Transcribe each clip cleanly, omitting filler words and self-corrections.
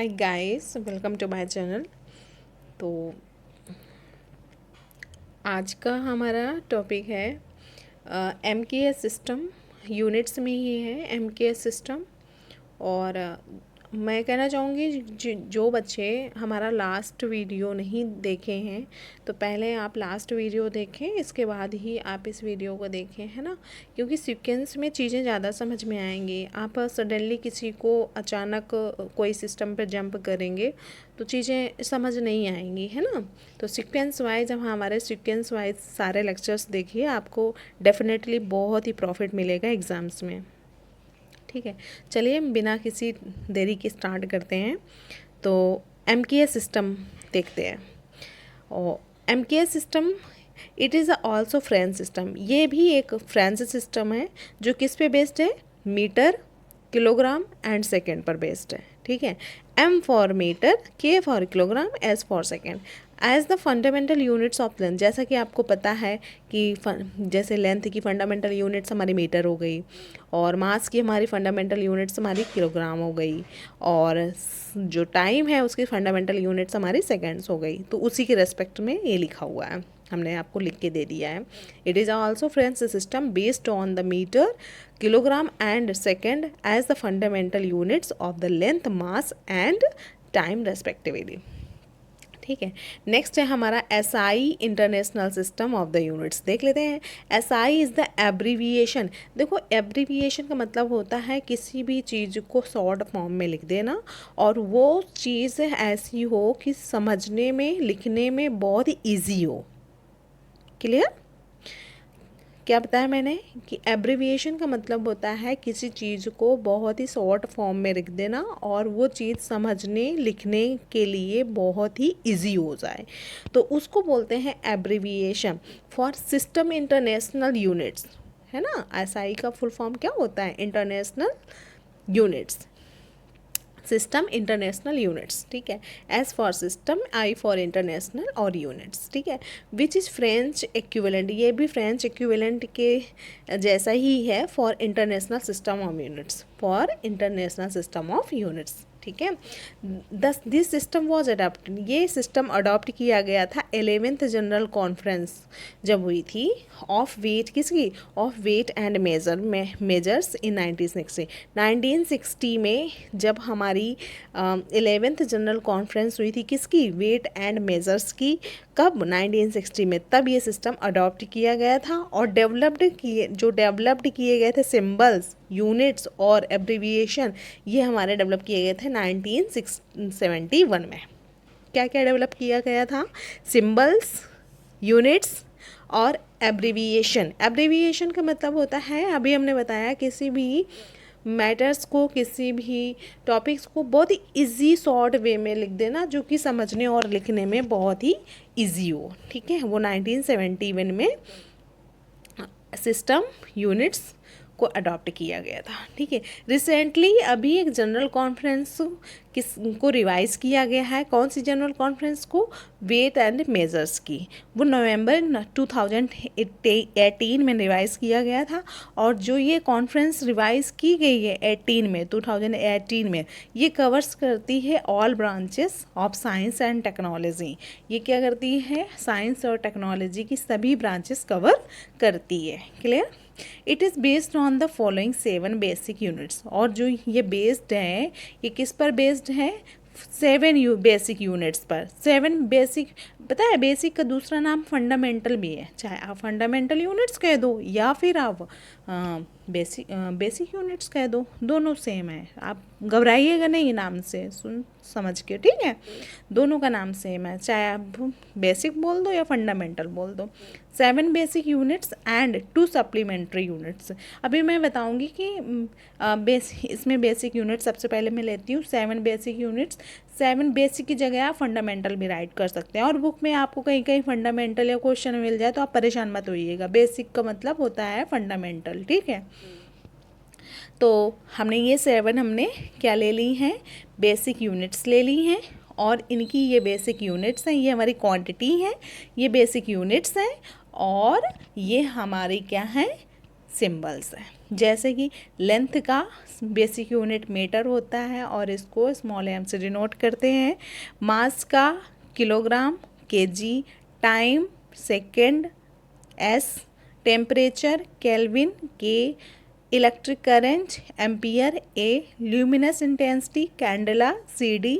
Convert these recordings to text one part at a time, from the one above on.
Hi guys, welcome to my channel. तो आज का हमारा टॉपिक है MKS सिस्टम। यूनिट्स में ही है MKS सिस्टम। और मैं कहना चाहूँगी जो बच्चे हमारा लास्ट वीडियो नहीं देखे हैं तो पहले आप लास्ट वीडियो देखें, इसके बाद ही आप इस वीडियो को देखें, है ना। क्योंकि सीक्वेंस में चीज़ें ज़्यादा समझ में आएंगी। आप सडनली किसी को अचानक कोई सिस्टम पर जंप करेंगे तो चीज़ें समझ नहीं आएंगी, है ना। तो सीक्वेंस वाइज हम हमारे सीक्वेंस वाइज सारे लेक्चर्स देखिए, आपको डेफिनेटली बहुत ही प्रॉफिट मिलेगा एग्ज़ाम्स में। ठीक है, चलिए बिना किसी देरी के स्टार्ट करते हैं। तो MKS सिस्टम देखते हैं। और MKS system it is also French system. ये भी एक फ्रेंच सिस्टम है जो किस पे बेस्ड है, मीटर, किलोग्राम एंड सेकेंड पर बेस्ड है। ठीक है, M for metre, K for kilogram, S for second as the fundamental units of length. जैसा कि आपको पता है कि जैसे लेंथ की फंडामेंटल यूनिट्स हमारी मीटर हो गई, और मास की हमारी फंडामेंटल यूनिट्स हमारी किलोग्राम हो गई, और जो टाइम है उसकी फंडामेंटल यूनिट्स हमारी सेकेंड्स हो गई। तो उसी के रेस्पेक्ट में ये लिखा हुआ है, हमने आपको लिख के दे दिया है। It is also French system based on the metre, kilogram and second as the fundamental units of the length, mass and time respectively. ठीक है, नेक्स्ट है हमारा SI international system of the units. देख लेते हैं। SI is the abbreviation. देखो, abbreviation का मतलब होता है किसी भी चीज़ को शॉर्ट फॉर्म में लिख देना, और वो चीज़ ऐसी हो कि समझने में, लिखने में बहुत ही ईजी हो। क्लियर? क्या बताया मैंने कि एब्रीविएशन का मतलब होता है किसी चीज़ को बहुत ही शॉर्ट फॉर्म में लिख देना और वो चीज़ समझने, लिखने के लिए बहुत ही इजी हो जाए, तो उसको बोलते हैं abbreviation for system international units, है ना। SI का फुल फॉर्म क्या होता है? International units, system international units. ठीक है, S for system, I for international और यूनिट्स। ठीक है, विच इज़ फ्रेंच इक्विवेलेंट। ये भी फ्रेंच इक्विवेलेंट के जैसा ही है, for international system of units, for international system of units. ठीक है, दिस सिस्टम वॉज अडॉप्टेड। ये सिस्टम अडॉप्ट किया गया था 11th जनरल कॉन्फ्रेंस जब हुई थी, ऑफ वेट, किसकी? Of wait and measures in 1960 में जब हमारी 11th जनरल कॉन्फ्रेंस हुई थी, किसकी? वेट एंड मेजर्स की। कब? 1960 में। तब ये सिस्टम अडॉप्ट किया गया था, और डेवलप्ड किए गए थे सिंबल्स, यूनिट्स और एब्रीविएशन, ये हमारे डेवलप किए गए थे 1971 में। क्या क्या डेवलप किया गया था? सिंबल्स, यूनिट्स और एब्रीविएशन। एब्रीविएशन का मतलब होता है, अभी हमने बताया, किसी भी मैटर्स को, किसी भी टॉपिक्स को बहुत ही इजी शॉर्ट वे में लिख देना, जो कि समझने और लिखने में बहुत ही इजी हो। ठीक है, वो 1971 में सिस्टम यूनिट्स को अडॉप्ट किया गया था। ठीक है, रिसेंटली अभी एक जनरल कॉन्फ्रेंस को रिवाइज़ किया गया है। कौन सी जनरल कॉन्फ्रेंस को? वेट एंड मेजर्स की। वो नवंबर 2018 में रिवाइज़ किया गया था, और जो ये कॉन्फ्रेंस रिवाइज़ की गई है 2018 में, ये कवर्स करती है all branches of science and technology. ये क्या करती है? साइंस और टेक्नोलॉजी की सभी ब्रांचेस कवर करती है। Clear? It is based on the following 7 basic units. और जो ये बेस्ड है, ये किस पर बेस्ड है? 7 बेसिक यूनिट्स पर। 7 बेसिक, पता है बेसिक का दूसरा नाम फंडामेंटल भी है। चाहे आप फंडामेंटल यूनिट्स कह दो या फिर आप बेसिक यूनिट्स कह दो, दोनों सेम है। आप घबराइएगा नहीं नाम से, सुन समझ के। ठीक है, दोनों का नाम सेम है, चाहे आप बेसिक बोल दो या फंडामेंटल बोल दो। 7 basic units and 2 supplementary units. अभी मैं बताऊंगी कि इसमें बेसिक यूनिट्स सबसे पहले मैं लेती हूँ 7 बेसिक यूनिट्स। 7 बेसिक की जगह आप फंडामेंटल भी राइट कर सकते हैं, और बुक में आपको कहीं कहीं फंडामेंटल या क्वेश्चन मिल जाए तो आप परेशान मत होइएगा। बेसिक का मतलब होता है फंडामेंटल। ठीक है, तो हमने ये 7 हमने क्या ले ली हैं? बेसिक यूनिट्स ले ली हैं, और इनकी ये बेसिक यूनिट्स हैं, ये हमारी क्वांटिटी है, ये बेसिक यूनिट्स हैं, और ये हमारी क्या है? सिंबल्स हैं। जैसे कि लेंथ का बेसिक यूनिट मीटर होता है और इसको स्मॉल एम से डिनोट करते हैं। मास का kilogram, kg, time second, s, temperature kelvin, K, electric current ampere, A, luminous intensity candela, CD,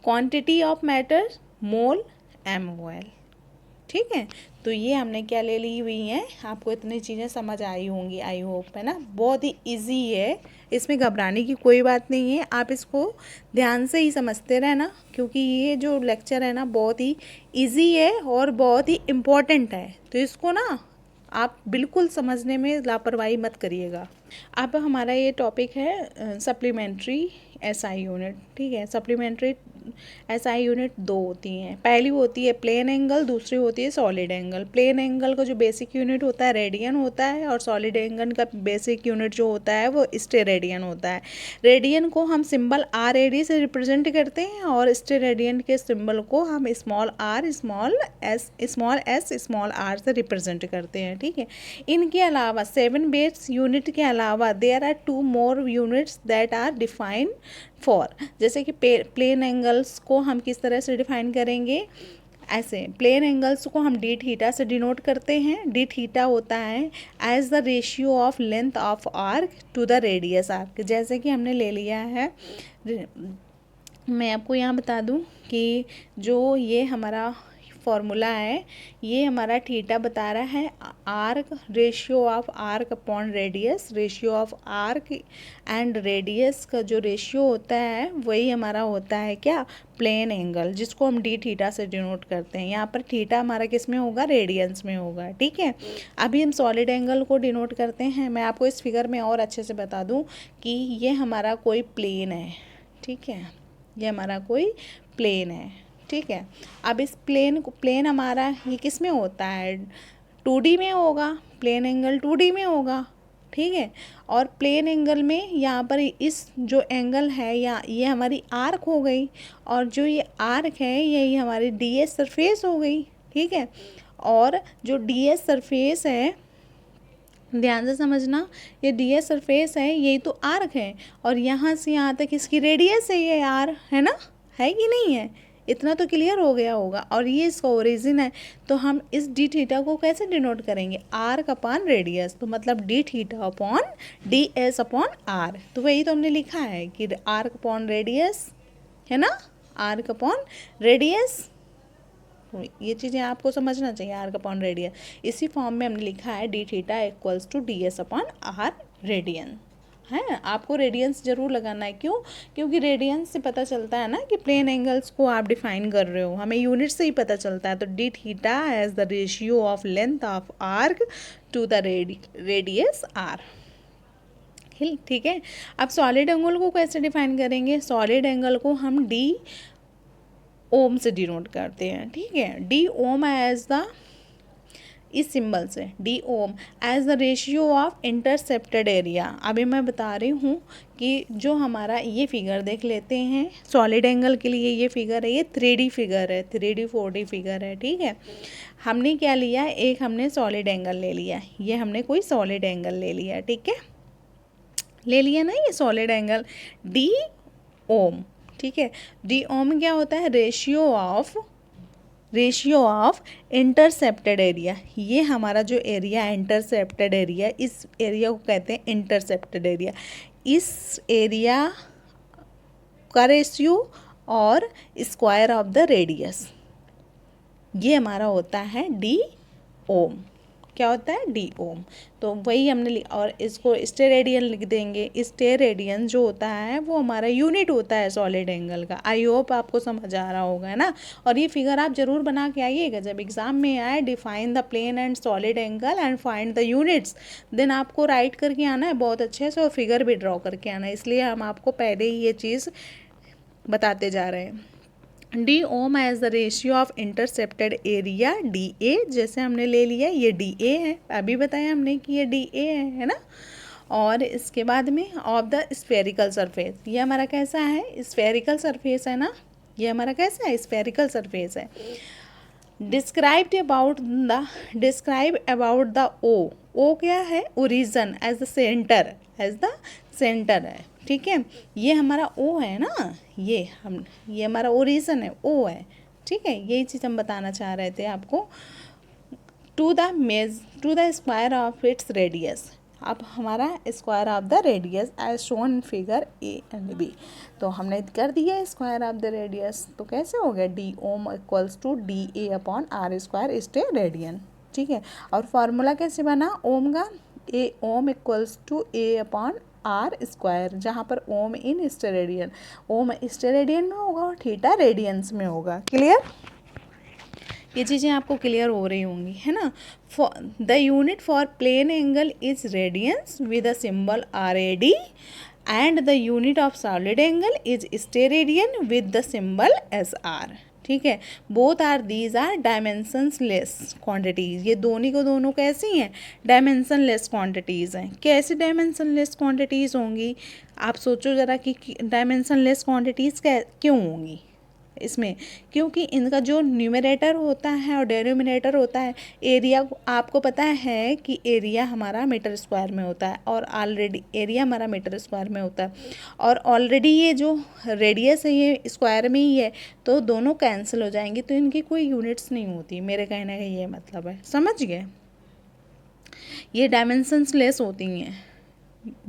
quantity of matter mole, MOL। ठीक है, तो ये हमने क्या ले ली हुई हैं, आपको इतनी चीज़ें समझ आई होंगी आई होप, है ना। बहुत ही इजी है, इसमें घबराने की कोई बात नहीं है। आप इसको ध्यान से ही समझते रहना, क्योंकि ये जो लेक्चर है ना बहुत ही इजी है और बहुत ही इम्पोर्टेंट है। तो इसको ना आप बिल्कुल समझने में लापरवाही मत करिएगा। अब हमारा ये टॉपिक है सप्लीमेंट्री SI यूनिट। ठीक है, सप्लीमेंट्री SI यूनिट दो होती हैं। पहली होती है प्लेन एंगल, दूसरी होती है सॉलिड एंगल। प्लेन एंगल का जो बेसिक यूनिट होता है रेडियन होता है और सॉलिड एंगल का बेसिक यूनिट जो होता है वो स्टेरेडियन होता है। रेडियन को हम सिंबल RAD से रिप्रेजेंट करते हैं और स्टेरेडियन के सिंबल को हम small r small s small r से रिप्रेजेंट करते हैं। ठीक है, इनके अलावा 7 बेस यूनिट के अलावा there are 2 more units that are defined for. जैसे कि प्लेन एंगल्स को हम किस तरह से डिफाइन करेंगे, ऐसे प्लेन एंगल्स को हम d थीटा से डिनोट करते हैं। d थीटा होता है as the ratio of length of arc to the radius arc. जैसे कि हमने ले लिया है, मैं आपको यहाँ बता दूँ कि जो ये हमारा फॉर्मूला है, ये हमारा थीटा बता रहा है arc, ratio of arc upon radius. Ratio of arc and radius का जो रेशियो होता है वही हमारा होता है क्या, प्लेन एंगल, जिसको हम d थीटा से डिनोट करते हैं। यहाँ पर थीटा हमारा किस में होगा, रेडियंस में होगा। ठीक है, अभी हम सॉलिड एंगल को डिनोट करते हैं। मैं आपको इस फिगर में और अच्छे से बता दूँ कि ये हमारा कोई प्लेन है। ठीक है, ये हमारा कोई प्लेन है। ठीक है, अब इस प्लेन हमारा ये किस में होता है, 2D में होगा। प्लेन एंगल 2D में होगा। ठीक है, और प्लेन एंगल में यहाँ पर इस जो एंगल है या ये हमारी आर्क हो गई, और जो ये आर्क है यही हमारी DS सरफेस हो गई। ठीक है, और जो DS सरफेस है, ध्यान से समझना, ये DS सरफेस है, यही तो आर्क है, और यहाँ से यहाँ तक इसकी रेडियस है, ये R है ना, है कि नहीं है, इतना तो क्लियर हो गया होगा। और ये इसका ओरिजिन है, तो हम इस d थीटा को कैसे डिनोट करेंगे, आर्क अपॉन रेडियस, तो मतलब d theta upon DS upon R। तो वही तो हमने लिखा है कि आर्क अपॉन रेडियस, है ना, आर्क अपॉन रेडियस। ये चीज़ें आपको समझना चाहिए, आर्क अपॉन रेडियस। इसी फॉर्म में हमने लिखा है d theta equals to DS upon R radian. है, आपको रेडियंस जरूर लगाना है। क्यों, क्योंकि रेडियंस से पता चलता है ना कि प्लेन एंगल्स को आप डिफाइन कर रहे हो, हमें यूनिट से ही पता चलता है। तो d theta as the ratio of length of arc to the radius R। ठीक है, अब सॉलिड एंगल को कैसे डिफाइन करेंगे, सॉलिड एंगल को हम d ओम से डिनोट करते हैं। ठीक है, d ओम एज द, इस सिंबल से d ohm as the ratio of intercepted area. अभी मैं बता रही हूँ कि जो हमारा ये फिगर देख लेते हैं सॉलिड एंगल के लिए, ये फिगर है, ये 3D फिगर है, 3D 4D फिगर है। ठीक है, हमने क्या लिया, एक हमने सॉलिड एंगल ले लिया, ये हमने कोई सॉलिड एंगल ले लिया। ठीक है, ले लिया ना ये सॉलिड एंगल d ओम। ठीक है, d ओम क्या होता है, रेशियो ऑफ इंटरसेप्टेड एरिया। ये हमारा जो एरिया है इंटरसेप्टेड एरिया, इस एरिया को कहते हैं इंटरसेप्टेड एरिया। इस एरिया का रेशियो और स्क्वायर ऑफ द रेडियस, ये हमारा होता है d ओम। क्या होता है, d ओम। तो वही हमने और इसको स्टेरेडियन लिख देंगे। स्टेरेडियन जो होता है वो हमारा यूनिट होता है सॉलिड एंगल का। आई होप आपको समझ आ रहा होगा, है ना। और ये फिगर आप जरूर बना के आइएगा, जब एग्जाम में आए define the plane and solid angle and find the units, then आपको राइट करके आना है बहुत अच्छे से, और फिगर भी ड्रॉ करके आना है। इसलिए हम आपको पहले ही ये चीज़ बताते जा रहे हैं। d ohm as the ratio of intercepted area DA, जैसे हमने ले लिया ये DA है, अभी बताया हमने कि ये DA है ना। और इसके बाद में ऑफ द स्फेरिकल सरफेस, ये हमारा कैसा है, स्फेरिकल सरफेस है ना, ये हमारा कैसा है, स्फेरिकल सरफेस है। Describe about the O O क्या है, origin, as the centre, as the centre है, ठीक है। ये हमारा ओ है ना, ये हमारा ओरिजन है, ओ है, ठीक है। यही चीज़ हम बताना चाह रहे थे आपको। To the square of its radius, अब हमारा square of the radius as shown in figure A and B, तो हमने कर दिया स्क्वायर ऑफ द रेडियस, तो कैसे हो गया, d omega equals to d A upon r square steradian, ठीक है। और फार्मूला कैसे बना ओम का, A omega equals to A upon r square, जहाँ पर ओम इन स्टेरेडियन, ओम स्टेरेडियन में होगा और थीटा रेडियंस में होगा। क्लियर, ये चीज़ें आपको क्लियर हो रही होंगी, है ना। The unit for plane angle is radians with the symbol R A D, and the unit of solid angle is steradian with the symbol S R, ठीक है। Both are these are dimensions less quantities, ये दोनों को दोनों कैसी हैं, dimension less quantities हैं। कैसी डायमेंशन लेस क्वांटिटीज़ होंगी, आप सोचो ज़रा कि डायमेंशन लेस क्वांटिटीज़ क्यों होंगी इसमें, क्योंकि इनका जो न्यूमरेटर होता है और डेनोमिनेटर होता है, एरिया आपको पता है कि एरिया हमारा मीटर स्क्वायर में होता है, और ऑलरेडी एरिया हमारा मीटर स्क्वायर में होता है, और ऑलरेडी ये जो रेडियस है ये स्क्वायर में ही है, तो दोनों कैंसिल हो जाएंगी, तो इनकी कोई यूनिट्स नहीं होती, मेरे कहने का ये मतलब है, समझ गए। ये डायमेंशंस लेस होती हैं।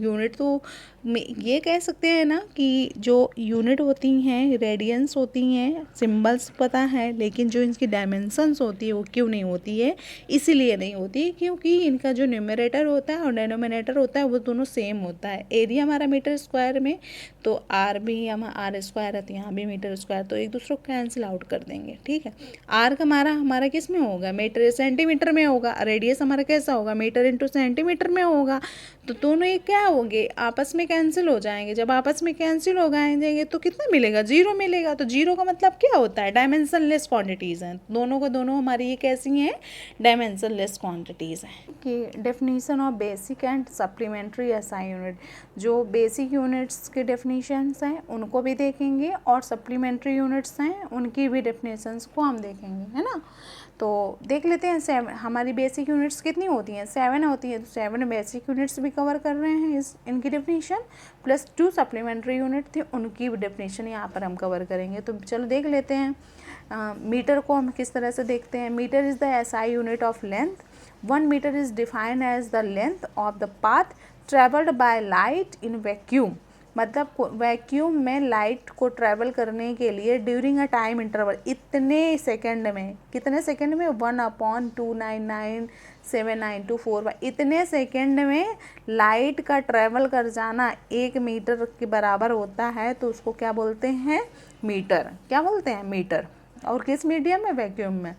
यूनिट तो ये कह सकते हैं ना कि जो यूनिट होती हैं रेडियंस होती हैं, सिंबल्स पता है, लेकिन जो इनकी डायमेंशंस होती है वो क्यों नहीं होती है, इसीलिए नहीं होती क्योंकि इनका जो न्यूमरेटर होता है और डेनोमिनेटर होता है वो दोनों सेम होता है। एरिया हमारा मीटर स्क्वायर में, तो आर भी हम आर स्क्वायर है, तो यहाँ भी मीटर स्क्वायर, तो एक दूसरे को कैंसिल आउट कर देंगे, ठीक है। आर का हमारा किस में होगा, मीटर सेंटीमीटर में होगा, रेडियस हमारा कैसा होगा, मीटर इंटू सेंटीमीटर में होगा, तो दोनों ये क्या होंगे, आपस में कैंसिल हो जाएंगे। जब आपस में कैंसिल हो जाएंगे तो कितना मिलेगा, जीरो मिलेगा। तो जीरो का मतलब क्या होता है, डायमेंशन लेस क्वांटिटीज़ हैं, दोनों को दोनों हमारी ये कैसी हैं, डायमेंशन लेस क्वांटिटीज़ हैं। कि definition of basic and supplementary SI unit, जो बेसिक यूनिट्स के डेफिनेशंस हैं उनको भी देखेंगे, और सप्लीमेंट्री यूनिट्स हैं उनकी भी डेफिनेशंस को हम देखेंगे, है ना। तो देख लेते हैं, 7 हमारी बेसिक यूनिट्स कितनी होती हैं, 7 होती हैं, तो 7 बेसिक यूनिट्स भी कवर कर रहे हैं इनकी डेफिनेशन, प्लस 2 सप्लीमेंट्री यूनिट थी उनकी डेफिनेशन यहाँ पर हम कवर करेंगे। तो चलो देख लेते हैं। मीटर को हम किस तरह से देखते हैं, metre is the SI unit of length, 1 metre is defined as the length of the path travelled by light in vacuum, मतलब वैक्यूम में लाइट को ट्रैवल करने के लिए ड्यूरिंग अ टाइम इंटरवल, इतने सेकंड में, कितने सेकंड में, 1/299,79245, इतने सेकंड में लाइट का ट्रैवल कर जाना 1 मीटर के बराबर होता है, तो उसको क्या बोलते हैं, मीटर। क्या बोलते हैं, मीटर। और किस मीडियम में, वैक्यूम में।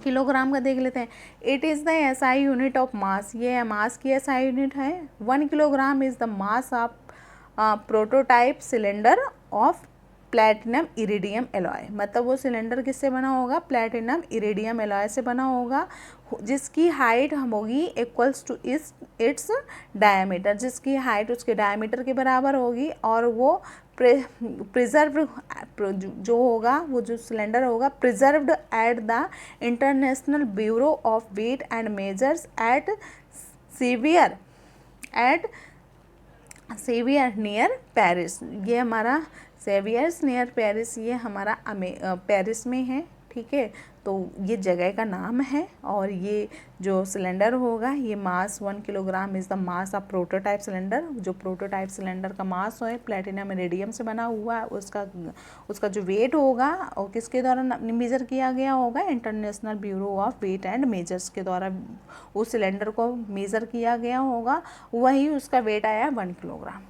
किलोग्राम का देख लेते हैं। It is the SI unit of mass, ये मास की एसआई यूनिट है। 1 kilogram is the mass of prototype cylinder of platinum iridium alloy, मतलब वो सिलेंडर किससे बना होगा, प्लैटिनम इरिडियम एलॉय से बना होगा, जिसकी हाइट होगी इक्वल्स टू इट्स डायमीटर, जिसकी हाइट उसके डायमीटर के बराबर होगी, और वो प्रिजर्व जो होगा, वो जो सिलेंडर होगा preserved at the International Bureau of wait and Measures at Sevres near Paris, ये हमारा सेवियर्स नियर पेरिस, ये हमारा पेरिस में है, ठीक है। तो ये जगह का नाम है, और ये जो सिलेंडर होगा ये मास 1 kilogram is the mass of prototype cylinder, जो प्रोटोटाइप सिलेंडर का मास है प्लैटिनम इरिडियम से बना हुआ है, उसका जो वेट होगा और किसके द्वारा मेजर किया गया होगा, International Bureau of wait and Measures के द्वारा उस सिलेंडर को मेज़र किया गया होगा, वही उसका वेट आया 1 किलोग्राम,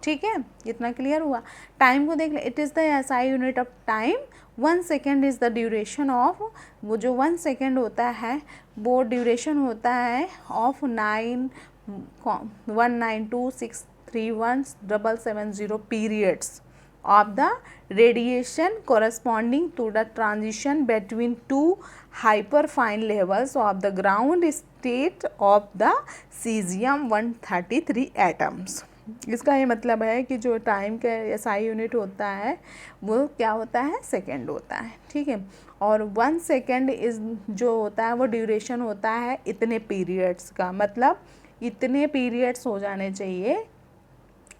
ठीक है। इतना क्लियर हुआ। टाइम को देख ले, it is the SI unit of time, 1 second is the duration of, वो जो 1 सेकेंड होता है वो ड्यूरेशन होता है of 9,192,631,770 periods of the radiation corresponding to the transition between 2 hyperfine levels of the ground state of the cesium 133 atoms. इसका ये मतलब है कि जो टाइम का एसआई यूनिट होता है वो क्या होता है, सेकंड होता है, ठीक है। और 1 सेकंड इज जो होता है वो ड्यूरेशन होता है इतने पीरियड्स का, मतलब इतने पीरियड्स हो जाने चाहिए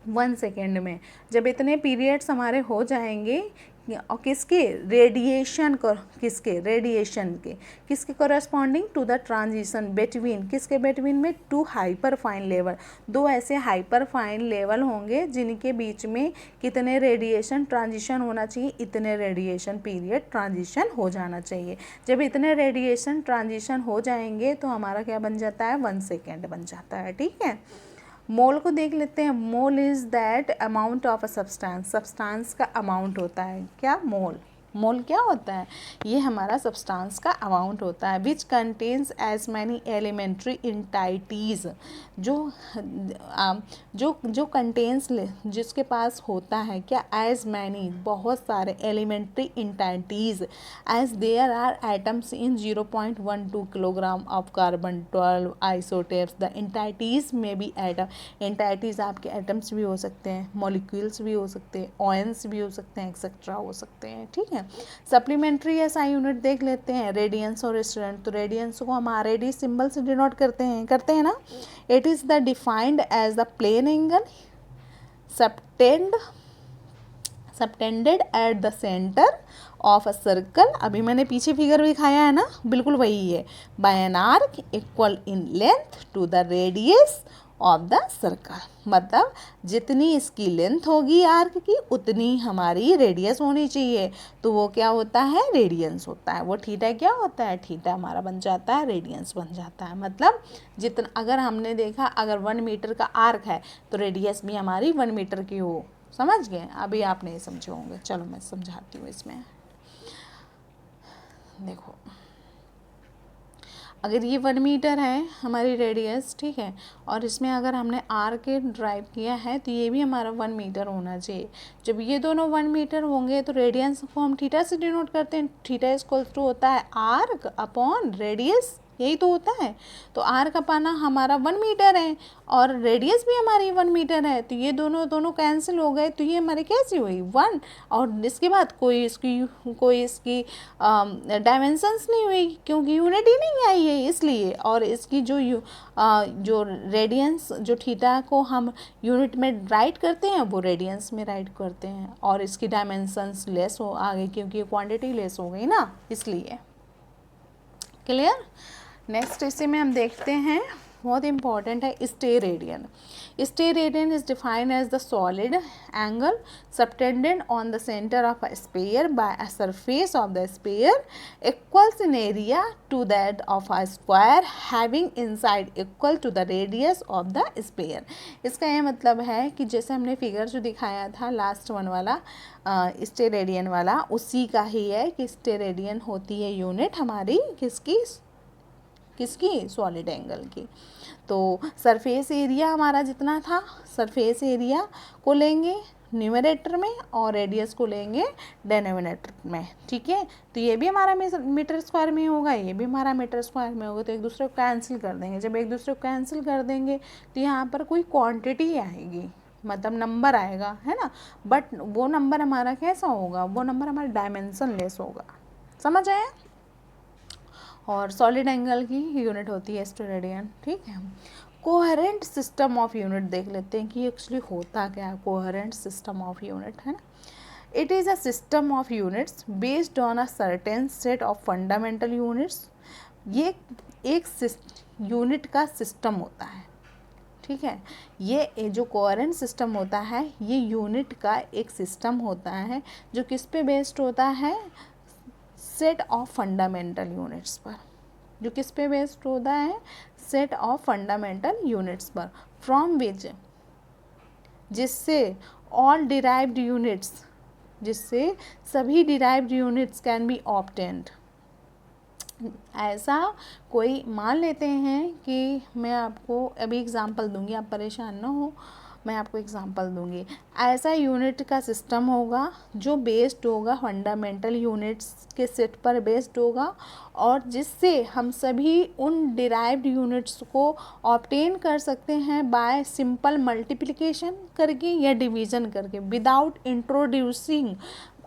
1 सेकेंड में। जब इतने पीरियड्स हमारे हो जाएंगे और किसके, रेडिएशन को, किसके, रेडिएशन के, किसके corresponding to the transition between, किसके बिटवीन में, टू हाइपर फाइन लेवल, दो ऐसे हाइपर फाइन लेवल होंगे जिनके बीच में कितने रेडिएशन ट्रांजिशन होना चाहिए, इतने रेडिएशन पीरियड ट्रांजिशन हो जाना चाहिए। जब इतने रेडिएशन ट्रांजिशन हो जाएंगे तो हमारा क्या बन जाता है, 1 सेकेंड बन जाता है, ठीक है। मोल को देख लेते हैं। Mole is that amount of a substance, substance का अमाउंट होता है क्या, मोल। मोल क्या होता है, ये हमारा सब्सटेंस का अमाउंट होता है। Which contains as many elementary entities, जो जो कंटेन्स, जिसके पास होता है क्या, एज मैनी, बहुत सारे, elementary entities, as there are atoms in 0.12 kilogram of carbon 12 isotopes. The entities में भी एटम, इंटाइटीज़ आपके एटम्स भी हो सकते हैं, मॉलिक्यूल्स भी हो सकते हैं, ऑयंस भी हो सकते हैं, एक्सेट्रा हो सकते हैं, ठीक है। सप्लीमेंट्री एसआई यूनिट देख लेते हैं, रेडियंस और स्टूडेंट। तो रेडियंस को हम RAD सिंबल से डिनोट करते हैं ना। It is the defined as the plane angle subtended at the centre of a circle. अभी मैंने पीछे फिगर दिखाया है ना, बिल्कुल वही है। By an arc equal in length to the radius of the circle, मतलब जितनी इसकी लेंथ होगी आर्क की उतनी हमारी रेडियस होनी चाहिए, तो वो क्या होता है, रेडियंस होता है। वो थीटा क्या होता है, थीटा हमारा बन जाता है, रेडियंस बन जाता है। मतलब जितना, अगर हमने देखा अगर 1 मीटर का आर्क है तो रेडियस भी हमारी 1 मीटर की हो, समझ गए। अभी आप नहीं समझे होंगे, चलो मैं समझाती हूँ। इसमें देखो, अगर ये 1 मीटर है हमारी रेडियस, ठीक है, और इसमें अगर हमने आर के ड्राइव किया है तो ये भी हमारा 1 मीटर होना चाहिए। जब ये दोनों 1 मीटर होंगे तो रेडियंस को हम थीटा से डिनोट करते हैं। थीटा इक्वल्स टू होता है आर्क अपॉन रेडियस, यही तो होता है। तो आर्क अपाना हमारा 1 मीटर है और रेडियस भी हमारी 1 मीटर है, तो ये दोनों कैंसिल हो गए, तो ये हमारी कैसी हुई, 1। और इसके बाद कोई इसकी डायमेंशंस नहीं हुई, क्योंकि यूनिट ही नहीं आई है इसलिए। और इसकी जो रेडियंस, जो थीटा को हम यूनिट में राइट करते हैं वो रेडियंस में राइट करते हैं, और इसकी डायमेंशंस लेस हो आ गई क्योंकि क्वांटिटी लेस हो गई ना, इसलिए। क्लियर। नेक्स्ट इसी में हम देखते हैं, बहुत इंपॉर्टेंट है, steradian. Steradian is defined as the solid angle subtended on the centre of a sphere by a surface of the sphere equals in area to that of a square having inside equal to the radius of the sphere. इसका यह मतलब है कि जैसे हमने figure जो दिखाया था लास्ट वन वाला, स्टेरेडियन वाला, उसी का ही है कि स्टेरेडियन होती है यूनिट हमारी किसकी सॉलिड एंगल की। तो सरफेस एरिया हमारा जितना था, सरफेस एरिया को लेंगे न्यूमरेटर में और रेडियस को लेंगे डेनोमिनेटर में, ठीक है। तो ये भी हमारा मीटर स्क्वायर में होगा, ये भी हमारा मीटर स्क्वायर में होगा, तो एक दूसरे को कैंसिल कर देंगे। जब एक दूसरे को कैंसिल कर देंगे तो यहाँ पर कोई क्वांटिटी आएगी, मतलब नंबर आएगा, है ना। बट वो नंबर हमारा कैसा होगा, वो नंबर हमारा डायमेंशन लेस होगा, समझ आया। और सॉलिड एंगल की यूनिट होती है स्टेरेडियन, ठीक है। कोहेरेंट सिस्टम ऑफ यूनिट देख लेते हैं कि एक्चुअली होता क्या है कोहेरेंट सिस्टम ऑफ यूनिट, है ना। It is a system of units based on a certain set of fundamental units. ये एक यूनिट का सिस्टम होता है, ठीक है। ये जो कोहेरेंट सिस्टम होता है ये यूनिट का एक सिस्टम होता है जो किस पे बेस्ड होता है, सेट ऑफ फंडामेंटल यूनिट्स पर। जो किस पे बेस्ड होता है, सेट ऑफ फंडामेंटल यूनिट्स पर, फ्रॉम विच, जिससे ऑल डिराइव्ड यूनिट्स, जिससे सभी derived units can be obtained. ऐसा कोई मान लेते हैं कि मैं आपको अभी एग्जांपल दूंगी, आप परेशान ना हो। मैं आपको एग्जांपल दूंगी। ऐसा यूनिट का सिस्टम होगा जो बेस्ड होगा फंडामेंटल यूनिट्स के सेट पर बेस्ड होगा, और जिससे हम सभी उन डिराइव्ड यूनिट्स को ऑब्टेन कर सकते हैं बाय सिंपल मल्टीप्लिकेशन करके या डिवीज़न करके, without introducing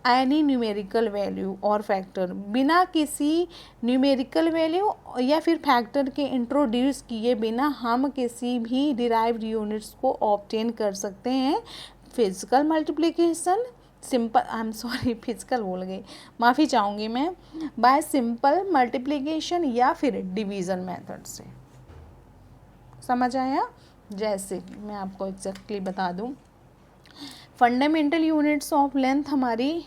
any numerical value और फैक्टर। बिना किसी न्यूमेरिकल वैल्यू या फिर फैक्टर के इंट्रोड्यूस किए बिना हम किसी भी डिराइव्ड यूनिट्स को ऑब्टेन कर सकते हैं physical multiplication, simple, I am sorry physical बोल गई, माफ़ी चाहूँगी मैं, बाय सिंपल मल्टीप्लिकेशन या फिर डिवीज़न मेथड से। समझ आया? जैसे मैं आपको एग्जैक्टली बता दूँ, फंडामेंटल यूनिट्स ऑफ लेंथ हमारी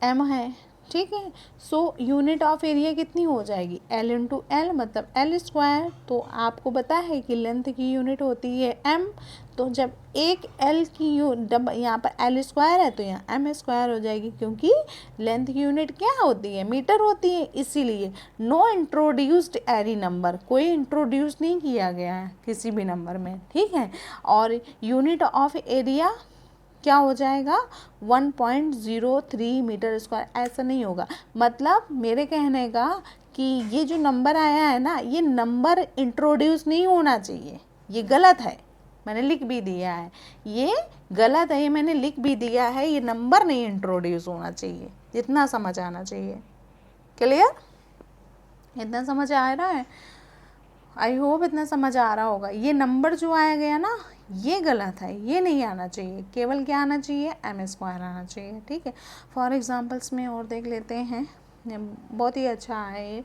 m है, ठीक है। सो यूनिट ऑफ एरिया कितनी हो जाएगी, L इंटू एल, मतलब L स्क्वायर। तो आपको पता है कि लेंथ की यूनिट होती है m, तो जब एक L की जब यहाँ पर L स्क्वायर है तो यहाँ m स्क्वायर हो जाएगी, क्योंकि लेंथ की यूनिट क्या होती है, मीटर होती है। इसीलिए नो इंट्रोड्यूस्ड एनी नंबर, कोई इंट्रोड्यूस नहीं किया गया है किसी भी नंबर में, ठीक है। और यूनिट ऑफ एरिया क्या हो जाएगा, 1.03 मीटर स्क्वायर। ऐसा नहीं होगा, मतलब मेरे कहने का कि ये जो नंबर आया है ना, ये नंबर इंट्रोड्यूस नहीं होना चाहिए, ये गलत है, मैंने लिख भी दिया है, ये गलत है, ये मैंने लिख भी दिया है, ये नंबर नहीं इंट्रोड्यूस होना चाहिए। इतना समझ आना चाहिए। क्लियर? इतना समझ आ रहा है? आई होप इतना समझ आ रहा होगा। ये नंबर जो आया गया ना, ये गलत है, ये नहीं आना चाहिए, केवल क्या आना चाहिए, m स्क्वायर आना चाहिए, ठीक है। फॉर एग्जांपल्स में और देख लेते हैं, बहुत ही अच्छा है ये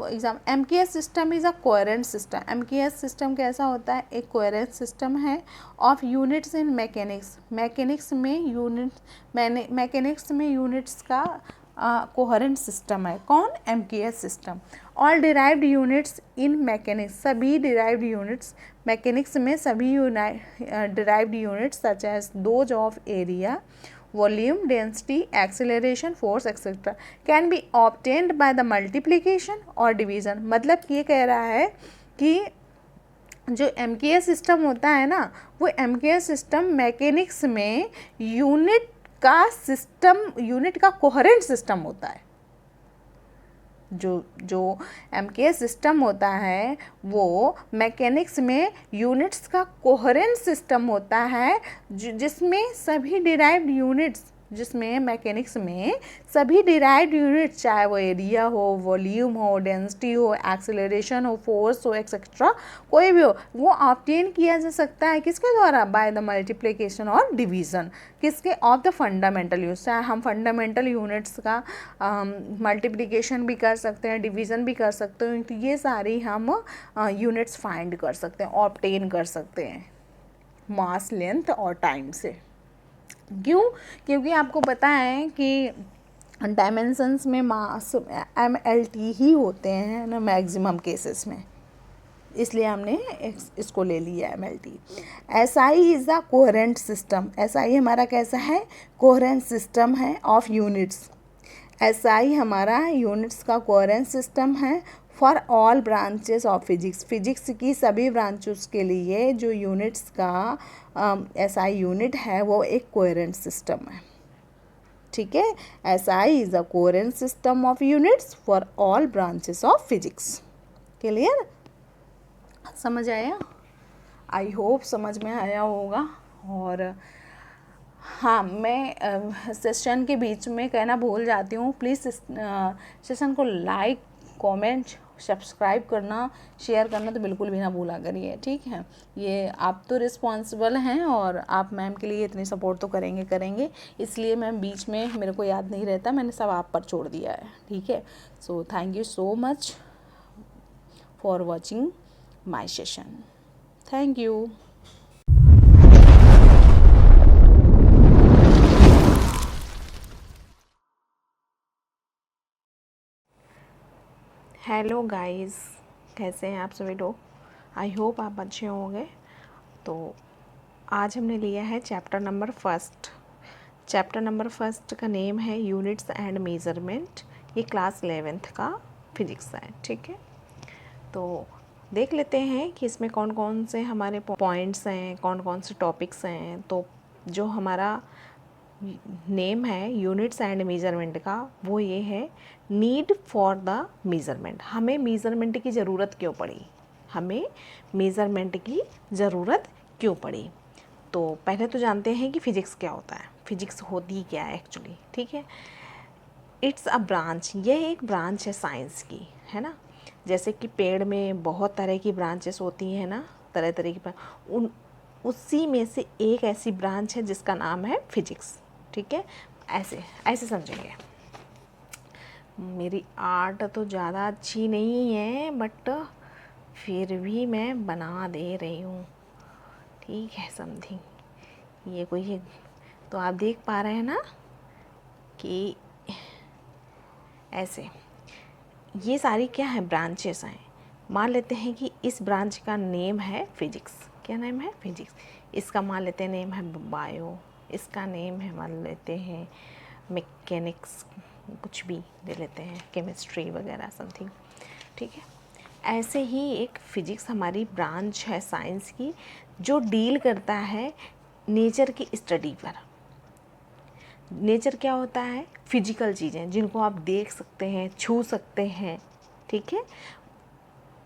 exam. MKS system is a coherent system. MKS system कैसा होता है, एक कोहेरेंट सिस्टम है of units in mechanics. Mechanics में यूनिट्स का कोहेरेंट सिस्टम है। कौन? MKS system. All derived units in mechanics, सभी डिराइव्ड यूनिट्स मैकेनिक्स में, सभी derived units such as those of area, volume, density, acceleration, force etcetera can be obtained by the multiplication और division. मतलब ये कह रहा है कि जो MKS सिस्टम होता है ना, वो MKS सिस्टम मैकेनिक्स में यूनिट का कोहेरेंट सिस्टम होता है। जो MKS सिस्टम होता है वो मैकेनिक्स में यूनिट्स का कोहेरेंट सिस्टम होता है, जिसमें सभी डिराइव्ड यूनिट्स, जिसमें मैकेनिक्स में सभी डिराइव्ड यूनिट्स, चाहे वो एरिया हो, वॉल्यूम हो, डेंसिटी हो, एक्सेलरेशन हो, फोर्स हो, एक्सेट्रा, कोई भी हो, वो ऑब्टेन किया जा सकता है किसके द्वारा, बाय द मल्टीप्लिकेशन और डिवीज़न, किसके, ऑफ द फंडामेंटल यूनिट्स। चाहे हम फंडामेंटल यूनिट्स का मल्टीप्लिकेशन भी कर सकते हैं, डिवीज़न भी कर सकते हैं, तो ये सारी हम यूनिट्स फाइंड कर सकते हैं, ऑब्टेन कर सकते हैं मास, लेंथ और टाइम से। क्यों? क्योंकि आपको पता है कि डायमेंशंस में मास MLT ही होते हैं ना मैक्सिमम केसेस में, इसलिए हमने इसको ले लिया MLT। SI is a coherent system. SI हमारा कैसा है, कोहेरेंट सिस्टम है ऑफ यूनिट्स। SI हमारा यूनिट्स का कोहेरेंट सिस्टम है for all branches of physics. Physics की सभी ब्रांचेस के लिए जो यूनिट्स का SI यूनिट है वो एक कोहेरेंट सिस्टम है, ठीक है। SI is a coherent system of units for all branches of physics. Clear? समझ आया? आई होप समझ में आया होगा। और हाँ, मैं सेशन के बीच में कहना भूल जाती हूँ, प्लीज़ सेशन को लाइक, कमेंट, सब्सक्राइब करना, शेयर करना तो बिल्कुल भी ना भूला करिए, ठीक है। ये आप तो रिस्पॉन्सिबल हैं और आप मैम के लिए इतनी सपोर्ट तो करेंगे, इसलिए मैम बीच में मेरे को याद नहीं रहता, मैंने सब आप पर छोड़ दिया है, ठीक है। So thank you so much for watching my session. Thank you. Hello guys, कैसे हैं आप सभी लोग? आई होप आप अच्छे होंगे। तो आज हमने लिया है chapter number first. Chapter number first का नेम है यूनिट्स एंड मेज़रमेंट। ये क्लास 11th का फिजिक्स है, ठीक है। तो देख लेते हैं कि इसमें कौन कौन से हमारे पॉइंट्स हैं, कौन कौन से टॉपिक्स हैं। तो जो हमारा नेम है यूनिट्स एंड मेजरमेंट का, वो ये है नीड फॉर द मेज़रमेंट। हमें मेज़रमेंट की ज़रूरत क्यों पड़ी, हमें मेज़रमेंट की ज़रूरत क्यों पड़ी। तो पहले तो जानते हैं कि फ़िज़िक्स क्या होता है, फ़िज़िक्स होती क्या है एक्चुअली, ठीक है। इट्स अ ब्रांच, ये एक ब्रांच है साइंस की, है ना। जैसे कि पेड़ में बहुत तरह की ब्रांचेस होती हैं ना, तरह तरह की, उन उसी में से एक ऐसी ब्रांच है जिसका नाम है फिजिक्स, ठीक है। ऐसे ऐसे समझेंगे। मेरी आर्ट तो ज़्यादा अच्छी नहीं है, बट फिर भी मैं बना दे रही हूँ, ठीक है, समथिंग। ये कोई है, तो आप देख पा रहे हैं ना कि ऐसे ये सारी क्या है, ब्रांचेस हैं। मान लेते हैं कि इस ब्रांच का नेम है फिजिक्स। क्या नेम है, फिजिक्स। इसका मान लेते हैं नेम है बायो, इसका नेम है मान लेते हैं मैकेनिक्स, कुछ भी ले लेते हैं, केमिस्ट्री वगैरह समथिंग, ठीक है। ऐसे ही एक फिजिक्स हमारी ब्रांच है साइंस की, जो डील करता है नेचर की स्टडी पर। नेचर क्या होता है, फिजिकल चीज़ें जिनको आप देख सकते हैं, छू सकते हैं, ठीक है।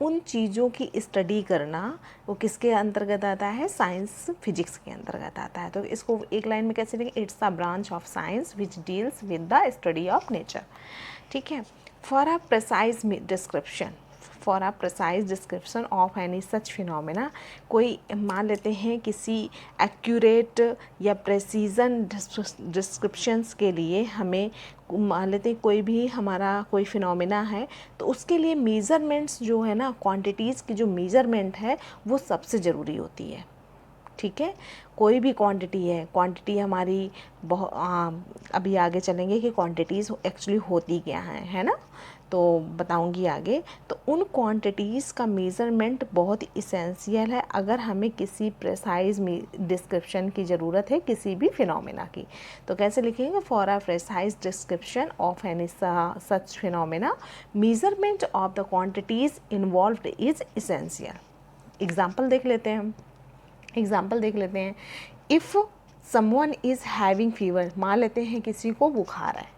उन चीज़ों की स्टडी करना वो किसके अंतर्गत आता है, साइंस फिजिक्स के अंतर्गत आता है। तो इसको एक लाइन में कैसे लिखें, it's a branch of science which deals with the study of nature, ठीक है। For a precise description, for a precise description of any such phenomena, कोई मान लेते हैं किसी एक्यूरेट या प्रेसीजन डिस्क्रिप्शंस के लिए हमें मान लेते हैं कोई भी हमारा कोई फिनोमेना है, तो उसके लिए मेज़रमेंट्स जो है ना, क्वांटिटीज़ की जो मेज़रमेंट है वो सबसे ज़रूरी होती है, ठीक है। कोई भी क्वांटिटी है, क्वांटिटी हमारी अभी आगे चलेंगे कि क्वांटिटीज़ एक्चुअली होती क्या हैं, है ना, तो बताऊंगी आगे। तो उन क्वांटिटीज़ का मेज़रमेंट बहुत ही इसेंशियल है अगर हमें किसी प्रेसाइज डिस्क्रिप्शन की ज़रूरत है किसी भी फिनोमेना की। तो कैसे लिखेंगे, for a precise description of any such phenomena measurement of the quantities involved is essential. Example देख लेते हैं हम, एग्जाम्पल देख लेते हैं। If someone is having fever, मान लेते हैं किसी को बुखार है,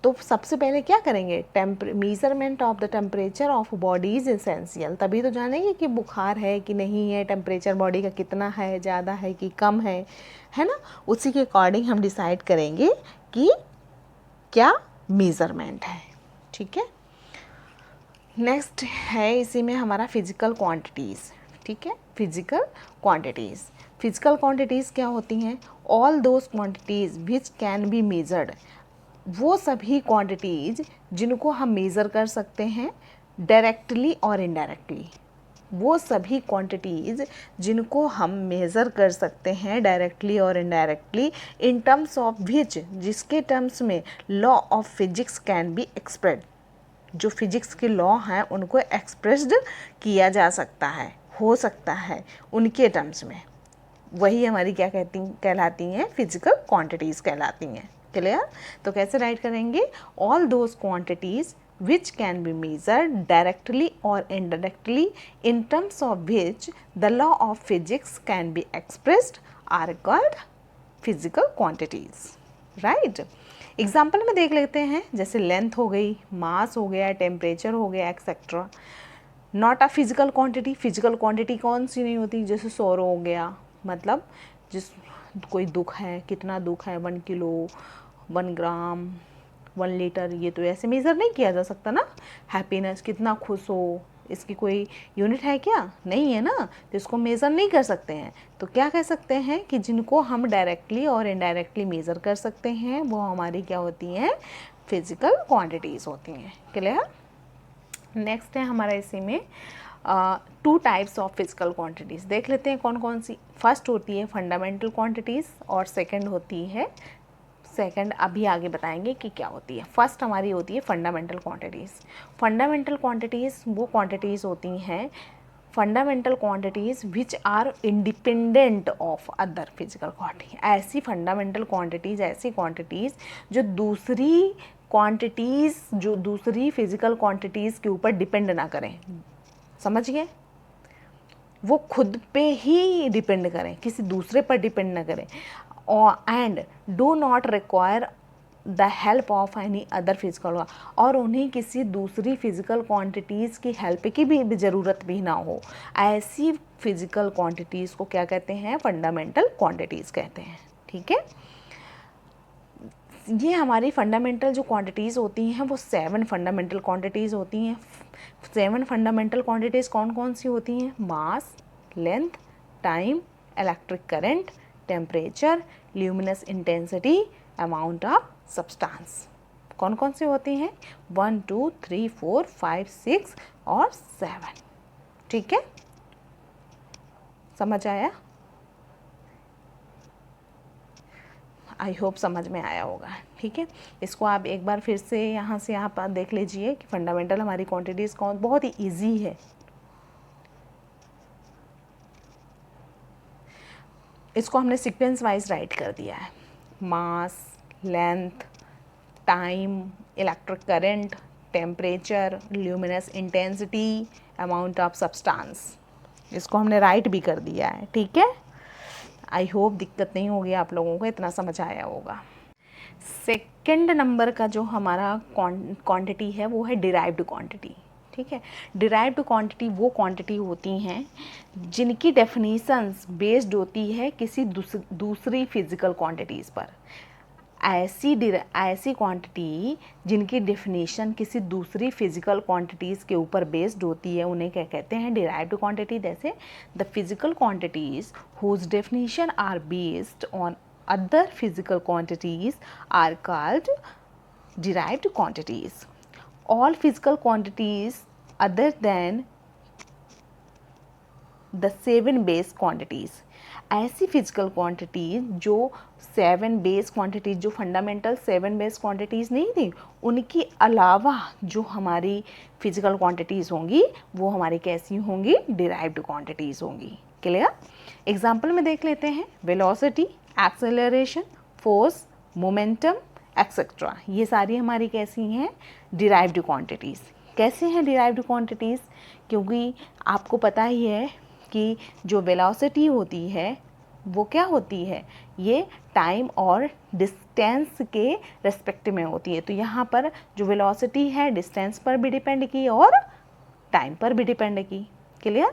तो सबसे पहले क्या करेंगे, measurement of the temperature of body is essential. तभी तो जानेंगे कि बुखार है कि नहीं है, टेम्परेचर बॉडी का कितना है, ज़्यादा है कि कम है ना। उसी के अकॉर्डिंग हम डिसाइड करेंगे कि क्या मेज़रमेंट है, ठीक है। नेक्स्ट है इसी में हमारा फिजिकल क्वांटिटीज़, ठीक है। फिजिकल क्वांटिटीज़, फिजिकल क्वांटिटीज़ क्या होती हैं, all those quantities which can be measured, वो सभी क्वांटिटीज़ जिनको हम मेज़र कर सकते हैं डायरेक्टली और इनडायरेक्टली। वो सभी क्वांटिटीज़ जिनको हम मेज़र कर सकते हैं डायरेक्टली और indirectly, in terms of which, जिसके टर्म्स में law of physics can be expressed, जो फिजिक्स के लॉ हैं उनको एक्सप्रेस्ड किया जा सकता है, हो सकता है उनके टर्म्स में, वही हमारी क्या कहलाती हैं, फिजिकल क्वांटिटीज़ कहलाती हैं। क्लियर। तो कैसे राइट करेंगे, all those quantities which can be measured directly or indirectly in terms of which the law of physics can be expressed are called physical quantities, right। Example में देख लेते हैं, जैसे लेंथ हो गई, मास हो गया, टेम्परेचर हो गया, etcetera. Not a physical quantity, physical quantity कौन सी नहीं होती, जैसे सोरो हो गया, मतलब जिस कोई दुख है, कितना दुख है, 1 किलो, 1 ग्राम, 1 लीटर, ये तो ऐसे मेज़र नहीं किया जा सकता ना। हैप्पीनेस, कितना खुश हो, इसकी कोई यूनिट है क्या, नहीं है ना, तो इसको मेज़र नहीं कर सकते हैं। तो क्या कह सकते हैं कि जिनको हम डायरेक्टली और इनडायरेक्टली मेज़र कर सकते हैं वो हमारी क्या होती हैं, फिजिकल क्वांटिटीज़ होती हैं। क्लियर। नेक्स्ट है हमारा इसी में 2 टाइप्स ऑफ फिजिकल क्वांटिटीज़, देख लेते हैं कौन कौन सी। फर्स्ट होती है फंडामेंटल क्वांटिटीज़ और सेकंड होती है, सेकंड अभी आगे बताएंगे कि क्या होती है। फर्स्ट हमारी होती है फंडामेंटल क्वांटिटीज़। फंडामेंटल क्वांटिटीज़ वो क्वांटिटीज़ होती हैं, fundamental quantities which are independent of other physical quantity. ऐसी फंडामेंटल क्वांटिटीज़, ऐसी क्वांटिटीज़ जो दूसरी क्वांटिटीज़, जो दूसरी फिजिकल क्वांटिटीज़ के ऊपर डिपेंड ना करें, समझ गए। वो खुद पे ही डिपेंड करें, किसी दूसरे पर डिपेंड ना करें, और and do not require the help of any other physical, और उन्हें किसी दूसरी फिजिकल क्वांटिटीज़ की हेल्प की भी ज़रूरत भी ना हो। ऐसी फिजिकल क्वांटिटीज़ को क्या कहते हैं? फंडामेंटल क्वांटिटीज़ कहते हैं। ठीक है, ये हमारी फंडामेंटल जो क्वांटिटीज़ होती हैं वो 7 फंडामेंटल क्वांटिटीज़ होती हैं। 7 फंडामेंटल क्वांटिटीज़ कौन कौन सी होती हैं? Mass, length, time, electric current, temperature, luminous intensity, amount of substance. कौन कौन सी होती हैं? 1 2 3 4 5 6 और 7। ठीक है, समझ आया? आई होप समझ में आया होगा। ठीक है, इसको आप एक बार फिर से यहाँ से आप देख लीजिए कि फंडामेंटल हमारी क्वांटिटीज़ कौन, बहुत ही ईजी है। इसको हमने सीक्वेंस वाइज राइट कर दिया है। Mass, length, time, electric current, temperature, luminous intensity, amount of substance, इसको हमने राइट भी कर दिया है। ठीक है, आई होप दिक्कत नहीं होगी आप लोगों को, इतना समझ आया होगा। सेकंड नंबर का जो हमारा क्वांटिटी है वो है डिराइव्ड क्वांटिटी। ठीक है, डिराइव्ड क्वांटिटी वो क्वांटिटी होती हैं जिनकी डेफिनेशंस बेस्ड होती है किसी दूसरी फिजिकल क्वांटिटीज़ पर। ऐसी क्वांटिटी जिनकी डेफिनेशन किसी दूसरी फिजिकल क्वांटिटीज़ के ऊपर बेस्ड होती है उन्हें क्या कहते हैं? Derived quantity. जैसे the physical quantities whose definition are based on other physical quantities are called derived quantities. All physical quantities other than the 7 base quantities, ऐसी फिजिकल क्वांटिटीज जो 7 बेस क्वांटिटीज, जो फंडामेंटल 7 बेस क्वांटिटीज़ नहीं थी, उनके अलावा जो हमारी फिजिकल क्वांटिटीज़ होंगी वो हमारी कैसी होंगी? डिराइव्ड क्वांटिटीज़ होंगी। क्लियर? एग्जाम्पल में देख लेते हैं। Velocity, acceleration, force, momentum, etcetera, ये सारी हमारी कैसी हैं? Derived quantities. कैसे हैं डिराइव्ड क्वांटिटीज़? क्योंकि आपको पता ही है कि जो वेलोसिटी होती है वो क्या होती है? ये टाइम और डिस्टेंस के रेस्पेक्ट में होती है। तो यहाँ पर जो वेलोसिटी है डिस्टेंस पर भी डिपेंड की और टाइम पर भी डिपेंड की। क्लियर?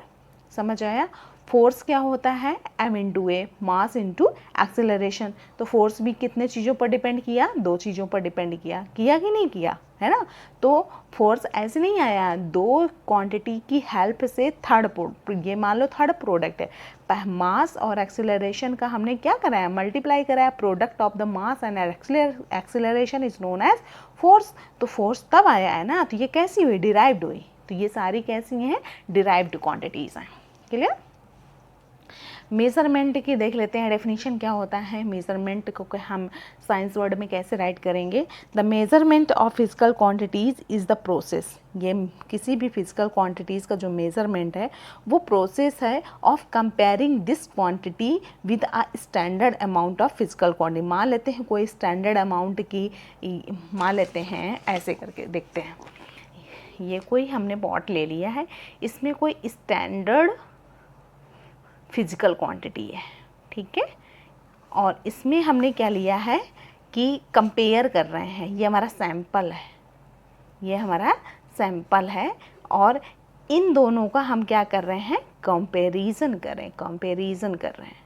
समझ आया? फोर्स क्या होता है? m इंटू ए, मास इंटू एक्सेलरेशन। तो फोर्स भी कितने चीज़ों पर डिपेंड किया? 2 चीज़ों पर डिपेंड किया कि नहीं किया? है ना? तो फोर्स ऐसे नहीं आया, 2 क्वांटिटी की हेल्प से ये मान लो थर्ड प्रोडक्ट है। मास और एक्सेलरेशन का हमने क्या कराया? मल्टीप्लाई कराया। Product of the mass and acceleration is known as force. तो फोर्स तब आया है ना, तो ये कैसी हुई? डिराइव्ड हुई। तो ये सारी कैसी हैं? डिराइव्ड क्वांटिटीज़ हैं। क्लियर? मेज़रमेंट की देख लेते हैं। डेफिनेशन क्या होता है मेज़रमेंट को? हम साइंस वर्ड में कैसे राइट करेंगे? The measurement of physical quantities is the process. ये किसी भी फिजिकल क्वांटिटीज़ का जो मेज़रमेंट है वो प्रोसेस है of comparing this quantity with a standard amount of physical quantity. मान लेते हैं कोई स्टैंडर्ड अमाउंट की, मान लेते हैं ऐसे करके देखते हैं, ये कोई हमने पॉट ले लिया है, इसमें कोई स्टैंडर्ड फिजिकल क्वांटिटी है। ठीक है, और इसमें हमने क्या लिया है कि कंपेयर कर रहे हैं। ये हमारा सैंपल है, ये हमारा सैंपल है, और इन दोनों का हम क्या कर रहे हैं? कंपैरिजन कर रहे हैं।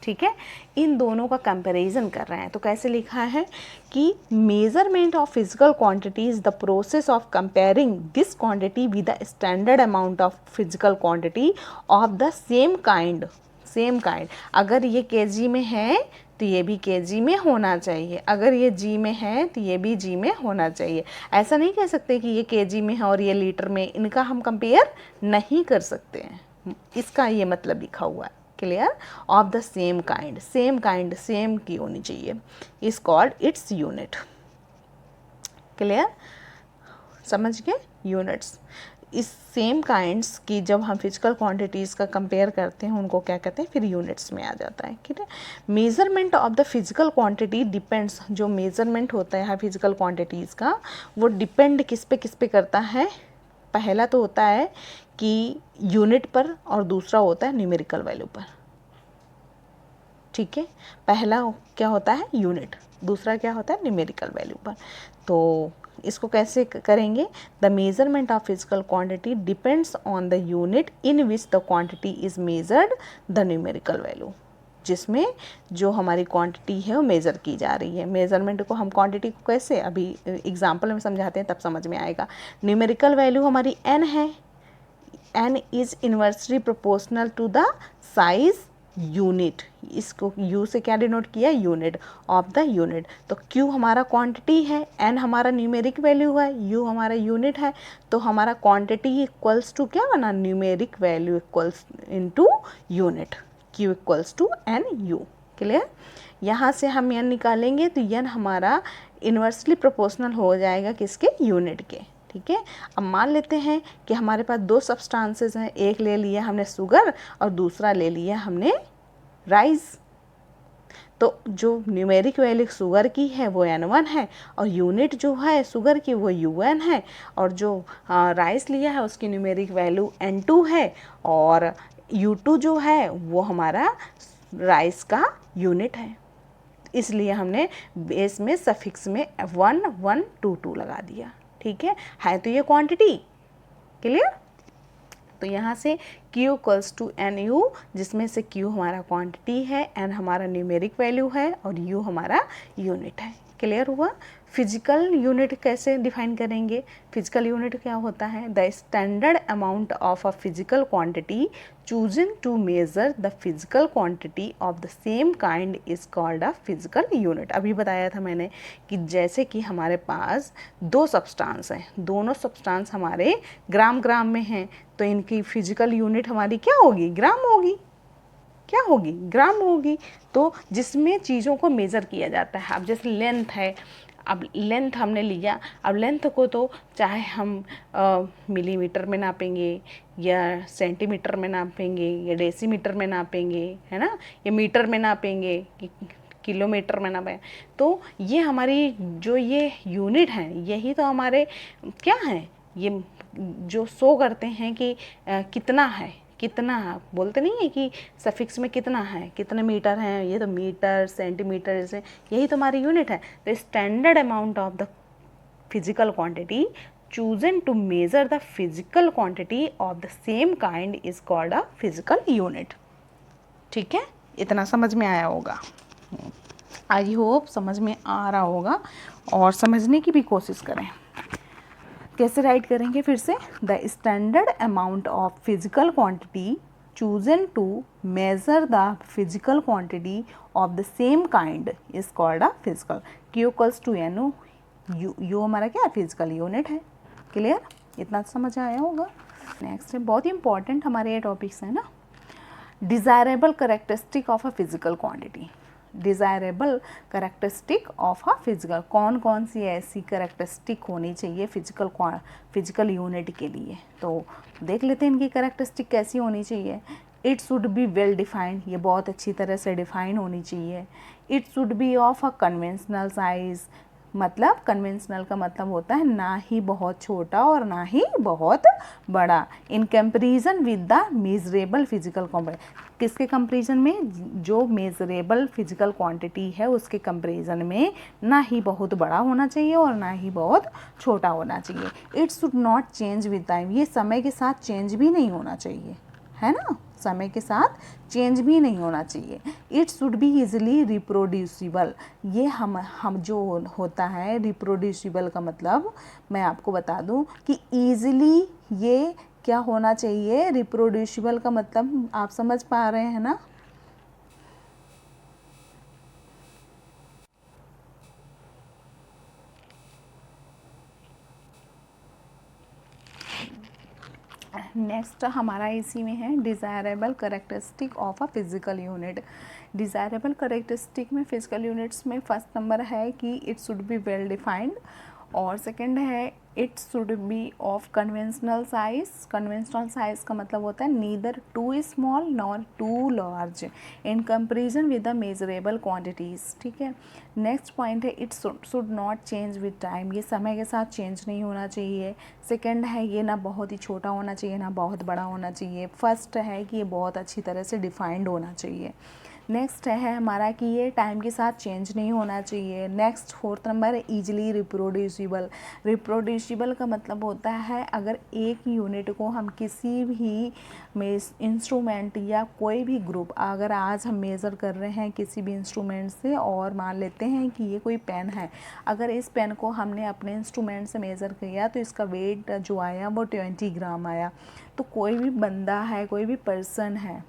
ठीक है, इन दोनों का कंपैरिजन कर रहे हैं। तो कैसे लिखा है कि measurement of physical quantity is the process of comparing this quantity with the standard amount of physical quantity of the same kind. अगर ये केजी में है तो ये भी केजी में होना चाहिए, अगर ये जी में है तो ये भी जी में होना चाहिए। ऐसा नहीं कह सकते कि ये केजी में है और ये लीटर में, इनका हम कंपेयर नहीं कर सकते हैं। इसका ये मतलब लिखा हुआ है। Clear? Of the same kind, same की होनी चाहिए, is called its unit. Clear? समझ गए? यूनिट्स। इस सेम काइंड्स की जब हम फिजिकल क्वांटिटीज़ का कंपेयर करते हैं उनको क्या कहते हैं? फिर यूनिट्स में आ जाता है। ठीक है, measurement of the physical quantity depends, जो मेजरमेंट होता है फिजिकल क्वांटिटीज़ का वो डिपेंड किस पे करता है? पहला तो होता है कि यूनिट पर और दूसरा होता है न्यूमेरिकल वैल्यू पर। ठीक है, पहला क्या होता है यूनिट, दूसरा क्या होता है न्यूमेरिकल वैल्यू पर। तो इसको कैसे करेंगे, the measurement of physical quantity depends on the unit in which the quantity is measured the numerical value, जिसमें जो हमारी क्वांटिटी है वो मेज़र की जा रही है। मेज़रमेंट को हम क्वांटिटी को कैसे, अभी एग्जांपल में समझाते हैं तब समझ में आएगा। न्यूमेरिकल वैल्यू हमारी n है, n is inversely proportional to the size unit, इसको u से क्या डिनोट किया, यूनिट ऑफ द यूनिट। तो q हमारा क्वांटिटी है, n हमारा न्यूमेरिक वैल्यू है, u हमारा यूनिट है, तो हमारा क्वांटिटी इक्वल्स टू क्या बना, numeric value equals into unit, q equals to N U. Clear, यहाँ से हम n निकालेंगे तो n हमारा इन्वर्सली प्रोपोर्शनल हो जाएगा किसके, यूनिट के। ठीक है, अब मान लेते हैं कि हमारे पास दो सब्सटेंसेस हैं, एक ले लिया हमने शुगर और दूसरा ले लिया हमने राइस। तो जो न्यूमेरिक वैल्यू शुगर की है वो n1 है और यूनिट जो है शुगर की वो un है, और जो राइस लिया है उसकी न्यूमेरिक वैल्यू n2 है और u2 जो है वो हमारा राइस का यूनिट है। इसलिए हमने बेस में सफिक्स में 1 1 2 2 लगा दिया। ठीक है तो ये क्वांटिटी। क्लियर, तो यहाँ से Q equals to N U, जिसमें से Q हमारा क्वांटिटी है, N हमारा न्यूमेरिक वैल्यू है और U हमारा यूनिट है। क्लियर हुआ। फिजिकल यूनिट कैसे डिफाइन करेंगे, फिजिकल यूनिट क्या होता है, the standard amount of a physical quantity chosen to measure the physical quantity of the same kind is called a physical unit. अभी बताया था मैंने कि जैसे कि हमारे पास दो सब्सटेंस हैं, दोनों सब्सटेंस हमारे ग्राम ग्राम में हैं, तो इनकी फिजिकल यूनिट हमारी क्या होगी, ग्राम होगी। क्या होगी, ग्राम होगी। तो जिसमें चीज़ों को मेज़र किया जाता है, अब जैसे लेंथ है, अब लेंथ हमने लिया, अब लेंथ को तो चाहे हम मिलीमीटर में नापेंगे या सेंटीमीटर में नापेंगे या डेसीमीटर में नापेंगे, है ना, या मीटर में नापेंगे, किलोमीटर में नापें, तो ये हमारी जो ये यूनिट हैं यही तो हमारे क्या हैं, ये जो शो करते हैं कि कितना है, कितना बोलते नहीं है कि सफिक्स में कितना है, कितने मीटर हैं, ये तो मीटर सेंटीमीटर जैसे यही तो हमारी यूनिट है। तो standard amount of the physical quantity chosen to measure the physical quantity of the same kind is called a physical unit। ठीक है, इतना समझ में आया होगा, आई होप समझ में आ रहा होगा, और समझने की भी कोशिश करें। कैसे राइट करेंगे फिर से, the standard amount of physical quantity chosen to measure the physical quantity of the same kind is called a physical। Q equals to NU, U हमारा क्या है, फिजिकल यूनिट है। क्लियर, इतना समझ आया होगा। नेक्स्ट है, बहुत ही इंपॉर्टेंट हमारे ये टॉपिक्स हैं ना, desirable characteristic of a physical quantity. Desirable characteristic of a physical, कौन कौन सी ऐसी करेक्टरिस्टिक होनी चाहिए फिजिकल यूनिट के लिए, तो देख लेते हैं इनकी करेक्टरिस्टिक कैसी होनी चाहिए। It should be well defined, ये बहुत अच्छी तरह से डिफाइन होनी चाहिए। It should be of a conventional size, मतलब कन्वेंशनल का मतलब होता है ना ही बहुत छोटा और ना ही बहुत बड़ा। In comparison with the measurable physical quantity, किसके कंपैरिजन में, जो मेजरेबल फिजिकल क्वांटिटी है उसके कंपैरिजन में ना ही बहुत बड़ा होना चाहिए और ना ही बहुत छोटा होना चाहिए। It should not change with time, ये समय के साथ चेंज भी नहीं होना चाहिए, है ना, समय के साथ चेंज भी नहीं होना चाहिए। It should be easily reproducible, ये हम जो होता है रिप्रोड्यूसिबल का मतलब मैं आपको बता दूं कि ईजिली ये क्या होना चाहिए, रिप्रोड्यूसिबल का मतलब आप समझ पा रहे हैं ना। नेक्स्ट हमारा इसी में है desirable characteristic of a physical unit. Desirable characteristic में फिजिकल यूनिट्स में फर्स्ट नंबर है कि it should be well defined, और सेकंड है it should be of conventional size. Conventional size का मतलब होता है neither too small nor too large in comparison with the measurable quantities, ठीक है। नेक्स्ट पॉइंट है it should not change with time, ये समय के साथ चेंज नहीं होना चाहिए। सेकंड है ये ना बहुत ही छोटा होना चाहिए ना बहुत बड़ा होना चाहिए। फर्स्ट है कि ये बहुत अच्छी तरह से डिफाइंड होना चाहिए। नेक्स्ट है हमारा कि ये टाइम के साथ चेंज नहीं होना चाहिए। नेक्स्ट फोर्थ नंबर है ईजिली रिप्रोड्यूसिबल। रिप्रोड्यूसिबल का मतलब होता है अगर एक यूनिट को हम किसी भी इंस्ट्रूमेंट या कोई भी ग्रुप, अगर आज हम मेज़र कर रहे हैं किसी भी इंस्ट्रूमेंट से और मान लेते हैं कि ये कोई पेन है, अगर इस पेन को हमने अपने इंस्ट्रूमेंट से मेज़र किया तो इसका वेट जो आया वो 20 ग्राम आया। तो कोई भी बंदा है, कोई भी पर्सन है,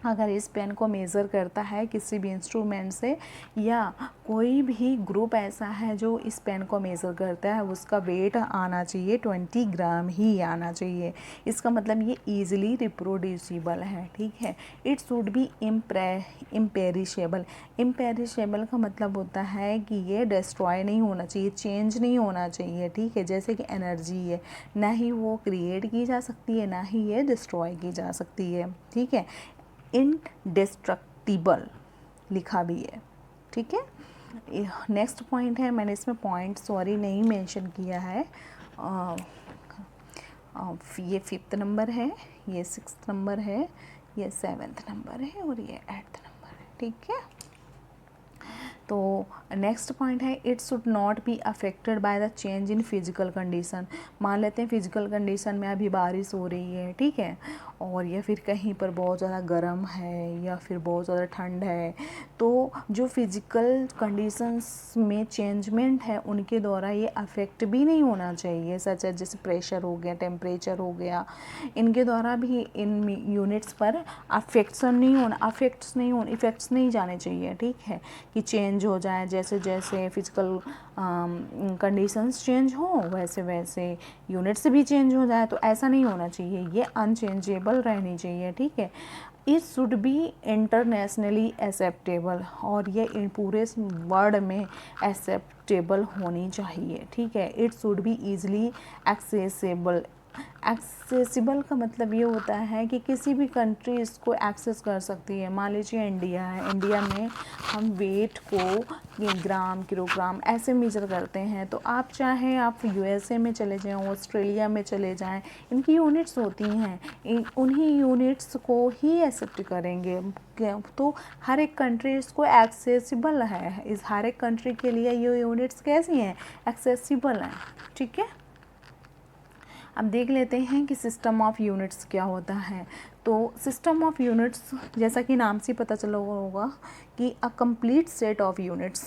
अगर इस पेन को मेज़र करता है किसी भी इंस्ट्रूमेंट से, या कोई भी ग्रुप ऐसा है जो इस पेन को मेज़र करता है, उसका वेट आना चाहिए 20 ग्राम ही आना चाहिए। इसका मतलब ये ईजिली रिप्रोड्यूसिबल है, ठीक है। It should B imperishable. Imperishable का मतलब होता है कि ये डिस्ट्रॉय नहीं होना चाहिए, चेंज नहीं होना चाहिए, ठीक है। जैसे कि एनर्जी है, ना ही वो क्रिएट की जा सकती है ना ही ये डिस्ट्रॉय की जा सकती है, ठीक है। इनडिस्ट्रक्टिबल लिखा भी है, ठीक है। नेक्स्ट पॉइंट है, मैंने इसमें पॉइंट सॉरी नहीं मेंशन किया है। ये 5th नंबर है, ये 6th नंबर है, ये 7th नंबर है और ये 8th नंबर है, ठीक है। तो नेक्स्ट पॉइंट है it should not be affected by the change in physical condition. मान लेते हैं फिजिकल कंडीशन में अभी बारिश हो रही है, ठीक है, और या फिर कहीं पर बहुत ज़्यादा गर्म है या फिर बहुत ज़्यादा ठंड है, तो जो फिजिकल कंडीशंस में चेंजमेंट है उनके द्वारा ये अफेक्ट भी नहीं होना चाहिए। सच है जैसे प्रेशर हो गया, टेम्परेचर हो गया, इनके द्वारा भी इन यूनिट्स पर इफ़ेक्ट्स नहीं जाने चाहिए, ठीक है, कि चेंज हो जाए। जैसे जैसे फिजिकल कंडीशंस चेंज हो वैसे वैसे यूनिट्स भी चेंज हो जाए, तो ऐसा नहीं होना चाहिए, ये अनचेंजेबल रहनी चाहिए, ठीक है। It should B internationally acceptable, और ये पूरे वर्ल्ड में एक्सेप्टेबल होनी चाहिए, ठीक है। It should be easily accessible. Accessible का मतलब ये होता है कि किसी भी कंट्री इसको एक्सेस कर सकती है। मान लीजिए इंडिया है, इंडिया में हम वेट को ग्राम, किलोग्राम ऐसे मेजर करते हैं, तो आप चाहे आप यूएसए में चले जाएं, ऑस्ट्रेलिया में चले जाएं, इनकी यूनिट्स होती हैं, उन्हीं यूनिट्स को ही एक्सेप्ट करेंगे। तो हर एक कंट्री इसको एक्सेसिबल है, इस हर एक कंट्री के लिए ये यूनिट्स कैसी हैं, एक्सेसिबल हैं, ठीक है। अब देख लेते हैं कि सिस्टम ऑफ यूनिट्स क्या होता है। तो सिस्टम ऑफ यूनिट्स जैसा कि नाम से पता चला होगा कि a complete set of units.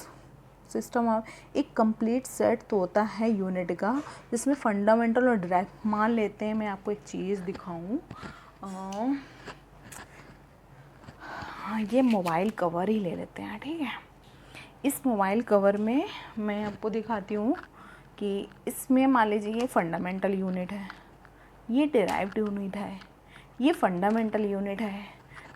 System of एक कंप्लीट सेट तो होता है यूनिट का, जिसमें फंडामेंटल और डिराइव। मान लेते हैं मैं आपको एक चीज़ दिखाऊं, ये मोबाइल कवर ही ले लेते हैं, ठीक है। इस मोबाइल कवर में मैं आपको दिखाती हूँ कि इसमें मान लीजिए ये फंडामेंटल यूनिट है, ये डिराइव्ड यूनिट है, ये फंडामेंटल यूनिट है,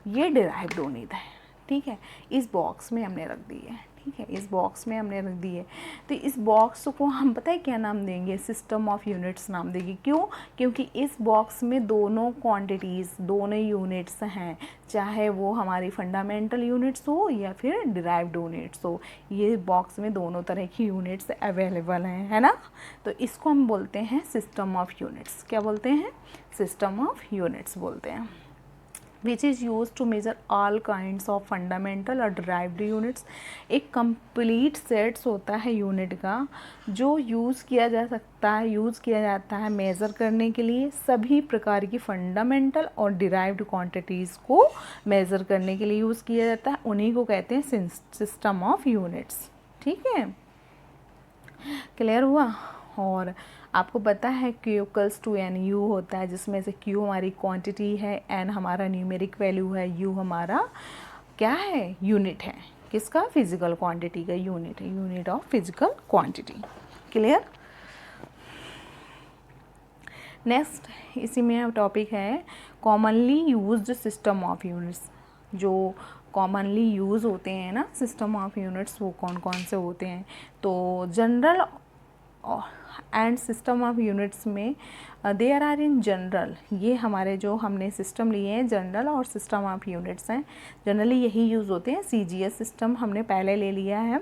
ये डिराइव्ड यूनिट है, ठीक है। इस बॉक्स में हमने रख दी है, ठीक है, इस बॉक्स में हमने रख दी है। तो इस बॉक्स को हम पता है क्या नाम देंगे, सिस्टम ऑफ यूनिट्स नाम देंगे। क्यों? क्योंकि इस बॉक्स में दोनों क्वांटिटीज़, दोनों यूनिट्स हैं, चाहे वो हमारी फंडामेंटल यूनिट्स हो या फिर डिराइव्ड यूनिट्स हो, ये बॉक्स में दोनों तरह की यूनिट्स अवेलेबल हैं, है ना। तो इसको हम बोलते हैं सिस्टम ऑफ यूनिट्स। क्या बोलते हैं? सिस्टम ऑफ यूनिट्स बोलते हैं। Which is use to measure all kinds of fundamental और डिराइव्ड यूनिट्स। एक कंप्लीट सेट्स होता है यूनिट का, जो यूज़ किया जाता है मेज़र करने के लिए सभी प्रकार की फंडामेंटल और डिराइव्ड क्वांटिटीज़ को मेज़र करने के लिए यूज़ किया जाता है, उन्हीं को कहते हैं सिस्टम ऑफ यूनिट्स, ठीक है। क्लियर हुआ? और आपको पता है Q = to N U होता है, जिसमें से Q हमारी क्वांटिटी है, N हमारा न्यूमेरिक वैल्यू है, U हमारा क्या है, यूनिट है। किसका? फिजिकल क्वांटिटी का यूनिट है, unit of physical quantity. Clear? Next इसी में टॉपिक है commonly used system of units. जो कॉमनली यूज़ होते हैं ना सिस्टम ऑफ यूनिट्स, वो कौन कौन से होते हैं? तो general and system of units में देयर आर इन जनरल, ये हमारे जो हमने सिस्टम लिए हैं जनरल और सिस्टम ऑफ यूनिट्स हैं, जनरली यही यूज़ होते हैं। CGS सिस्टम हमने पहले ले लिया है।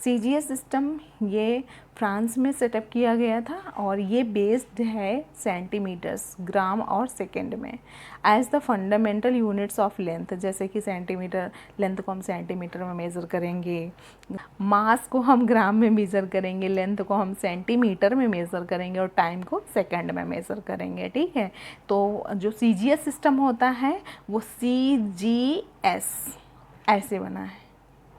CGS सिस्टम ये फ्रांस में सेटअप किया गया था और ये बेस्ड है सेंटीमीटर्स, ग्राम और सेकेंड में as the fundamental units of length. जैसे कि सेंटीमीटर, लेंथ को हम सेंटीमीटर में मेज़र करेंगे, मास को हम ग्राम में मेज़र करेंगे, लेंथ को हम सेंटीमीटर में मेज़र करेंगे और टाइम को सेकंड में मेज़र करेंगे, ठीक है। तो जो CGS सिस्टम होता है वो CGS ऐसे बना है,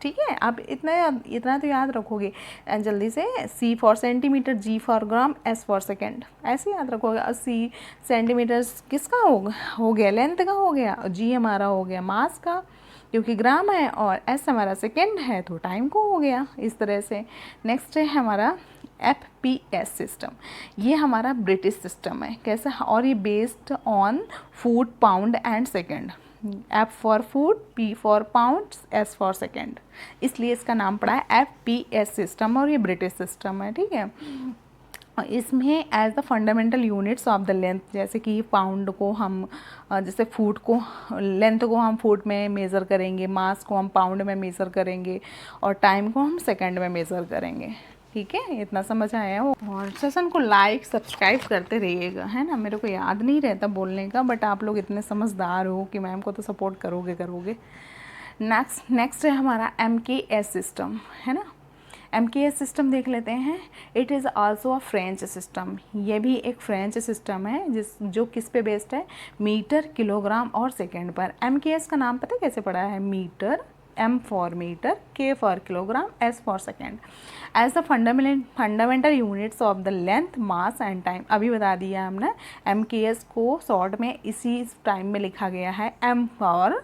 ठीक है। आप इतना तो याद रखोगे जल्दी से। C for centimetre, G for gram, S for second, ऐसे याद रखोगे। और C सेंटीमीटर किसका हो गया, लेंथ का हो गया, और G हमारा हो गया मास का क्योंकि ग्राम है, और S हमारा सेकेंड है तो टाइम को हो गया, इस तरह से। नेक्स्ट है हमारा FPS सिस्टम, ये हमारा ब्रिटिश सिस्टम है। कैसा, और ये based on foot, pound and second. F for foot, P for pound, S for second, इसलिए इसका नाम पड़ा है FPS सिस्टम और ये ब्रिटिश सिस्टम है, ठीक है। इसमें as the fundamental units of the length, जैसे कि पाउंड को हम जैसे फुट को, लेंथ को हम फुट में मेज़र करेंगे, मास को हम पाउंड में मेज़र करेंगे और टाइम को हम सेकंड में मेज़र करेंगे, ठीक है। इतना समझ आया हो। और सेशन को लाइक सब्सक्राइब करते रहिएगा, है ना। मेरे को याद नहीं रहता बोलने का, बट आप लोग इतने समझदार हो कि मैम को तो सपोर्ट करोगे। नेक्स्ट है हमारा MKS सिस्टम, है ना। MKS सिस्टम देख लेते हैं। It is also a French system, ये भी एक फ्रेंच सिस्टम है जो किस पे बेस्ड है, मीटर, किलोग्राम और सेकेंड पर। MKS का नाम पता है कैसे पड़ा है, metre, M for metre, K for kilogram, S for second, as the fundamental units of the length, mass and time. अभी बता दिया हमने। MKS को शॉर्ट में इसी टाइम में लिखा गया है, M for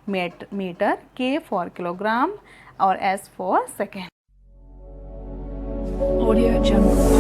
metre, K for kilogram और S for second. Audio Jungle.